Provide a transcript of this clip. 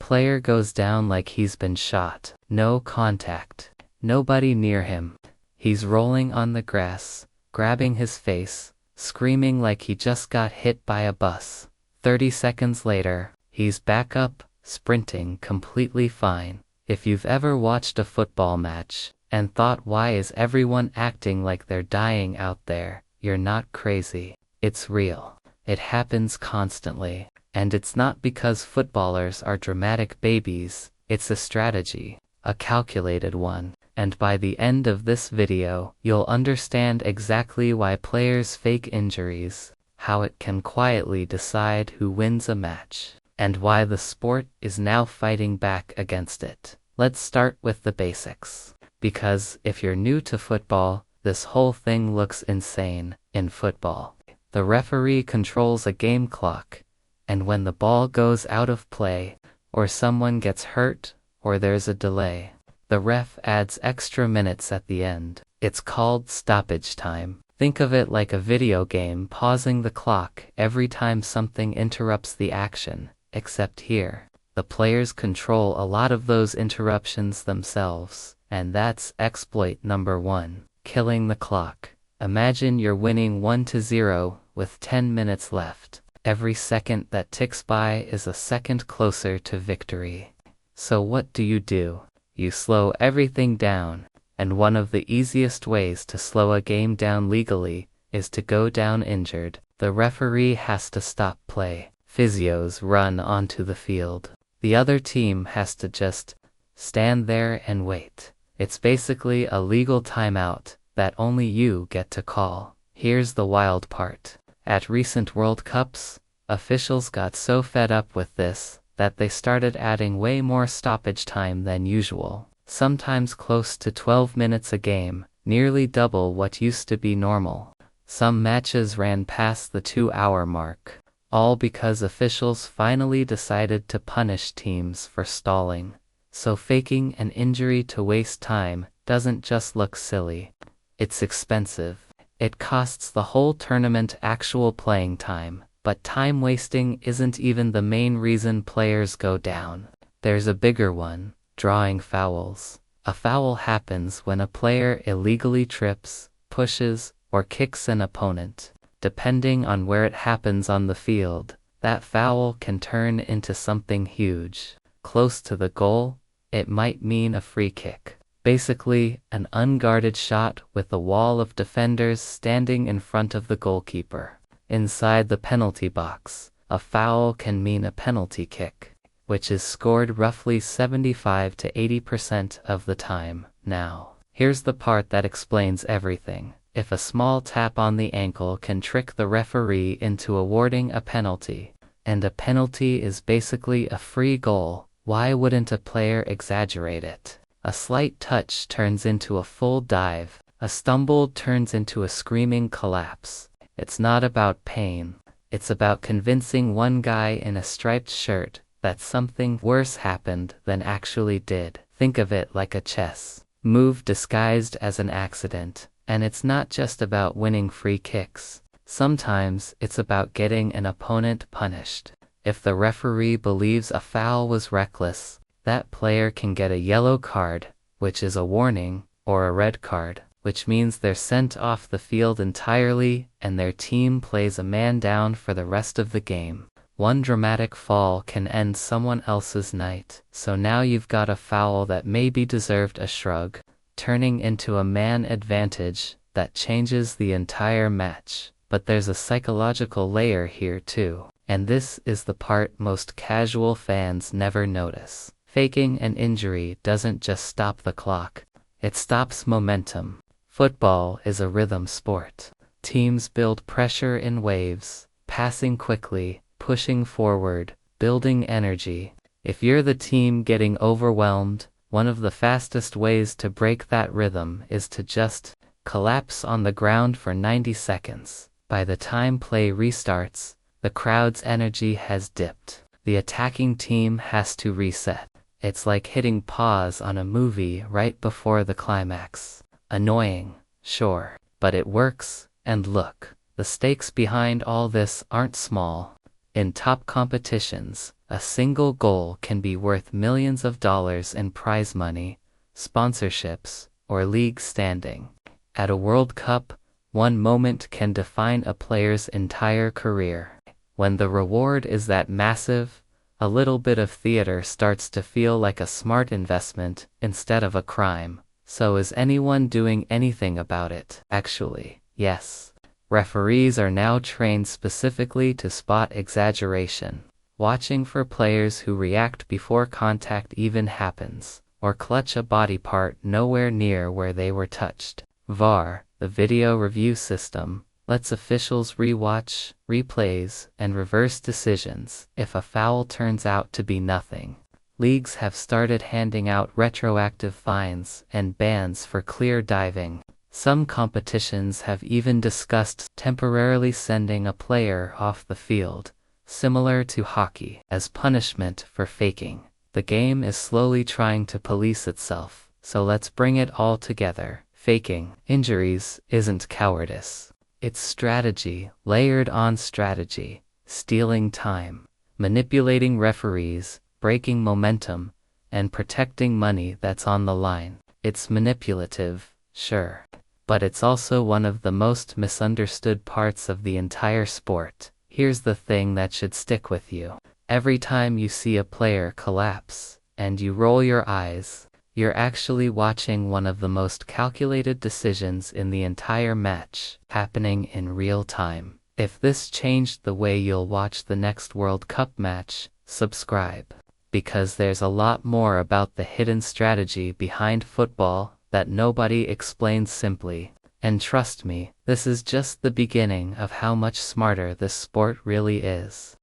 player goes down like he's been shot. No contact. Nobody near him. He's rolling on the grass, grabbing his face, screaming like he just got hit by a bus. 30 seconds later, he's back up, sprinting completely fine. If you've ever watched a football match and thought, why is everyone acting like they're dying out there, you're not crazy. It's real. It happens constantly. And it's not because footballers are dramatic babies, it's a strategy, a calculated one. And by the end of this video, you'll understand exactly why players fake injuries, how it can quietly decide who wins a match, and why the sport is now fighting back against it. Let's start with the basics. Because if you're new to football, this whole thing looks insane. In football, the referee controls a game clock, and when the ball goes out of play, or someone gets hurt, or there's a delay, the ref adds extra minutes at the end. It's called stoppage time. Think of it like a video game pausing the clock every time something interrupts the action, except here, the players control a lot of those interruptions themselves, and that's exploit number 1, killing the clock. Imagine you're winning 1-0 with 10 minutes left. Every second that ticks by is a second closer to victory. So what do? You slow everything down, and one of the easiest ways to slow a game down legally is to go down injured. The referee has to stop play. Physios run onto the field. The other team has to just stand there and wait. It's basically a legal timeout that only you get to call. Here's the wild part. At recent World Cups, officials got so fed up with this that they started adding way more stoppage time than usual, sometimes close to 12 minutes a game, nearly double what used to be normal. Some matches ran past the 2-hour mark, all because officials finally decided to punish teams for stalling. So faking an injury to waste time doesn't just look silly, it's expensive. It costs the whole tournament actual playing time. But time wasting isn't even the main reason players go down. There's a bigger one: drawing fouls. A foul happens when a player illegally trips, pushes, or kicks an opponent. Depending on where it happens on the field, that foul can turn into something huge. Close to the goal, it might mean a free kick. Basically, an unguarded shot with a wall of defenders standing in front of the goalkeeper. Inside the penalty box, a foul can mean a penalty kick, which is scored roughly 75 to 80% of the time. Now, here's the part that explains everything. If a small tap on the ankle can trick the referee into awarding a penalty, and a penalty is basically a free goal, why wouldn't a player exaggerate it? A slight touch turns into a full dive, a stumble turns into a screaming collapse. It's not about pain. It's about convincing one guy in a striped shirt that something worse happened than actually did. Think of it like a chess move disguised as an accident. And it's not just about winning free kicks. Sometimes it's about getting an opponent punished. If the referee believes a foul was reckless, that player can get a yellow card, which is a warning, or a red card, which means they're sent off the field entirely and their team plays a man down for the rest of the game. One dramatic fall can end someone else's night. So now you've got a foul that maybe deserved a shrug, turning into a man advantage that changes the entire match. But there's a psychological layer here too. And this is the part most casual fans never notice. Faking an injury doesn't just stop the clock. It stops momentum. Football is a rhythm sport. Teams build pressure in waves, passing quickly, pushing forward, building energy. If you're the team getting overwhelmed, one of the fastest ways to break that rhythm is to just collapse on the ground for 90 seconds. By the time play restarts, the crowd's energy has dipped. The attacking team has to reset. It's like hitting pause on a movie right before the climax. Annoying, sure, but it works. And look, the stakes behind all this aren't small. In top competitions, A single goal can be worth millions of dollars in prize money, sponsorships, or league standing. At a World Cup, one moment can define a player's entire career. When the reward is that massive, a little bit of theater starts to feel like a smart investment instead of a crime. So is anyone doing anything about it? Actually, yes. Referees are now trained specifically to spot exaggeration, watching for players who react before contact even happens, or clutch a body part nowhere near where they were touched. VAR, the video review system, lets officials rewatch, replays, and reverse decisions if a foul turns out to be nothing. Leagues have started handing out retroactive fines and bans for clear diving. Some competitions have even discussed temporarily sending a player off the field, similar to hockey, as punishment for faking. The game is slowly trying to police itself, so let's bring it all together. Faking injuries isn't cowardice. It's strategy, layered on strategy, stealing time, manipulating referees, breaking momentum, and protecting money that's on the line. It's manipulative, sure, but it's also one of the most misunderstood parts of the entire sport. Here's the thing that should stick with you. Every time you see a player collapse, and you roll your eyes, you're actually watching one of the most calculated decisions in the entire match, happening in real time. If this changed the way you'll watch the next World Cup match, subscribe. Because there's a lot more about the hidden strategy behind football that nobody explains simply. And trust me, this is just the beginning of how much smarter this sport really is.